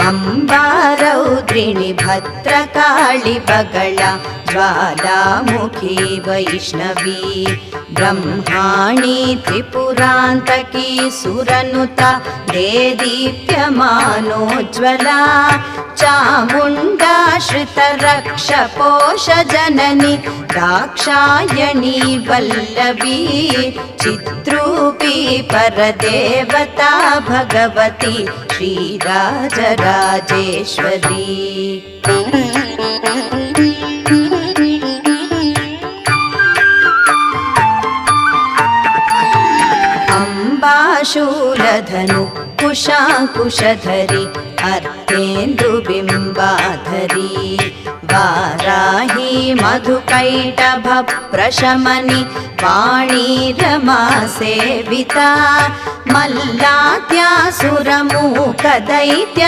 Amba रौद्रिणी भद्रकाळि Bagla Jwalamukhi Vaishnavi Brahmani त्रिपुरान्तकी सुरनुता देदीप्यमानोज्ज्वला Chamunda श्रितरक्षपोषजननी Dakshayani Vallabhi चिद्रूपी परदेवता Bhagavati Shrirajarajeshwari. अम्बाशूलधनु कुशाकुशधरी अर्धेन्दुबिम्बाधरी Varahi मधुकैटभप्रशमनि Vani Rama सेविता मल्लाद्यासुरमूकदैत्य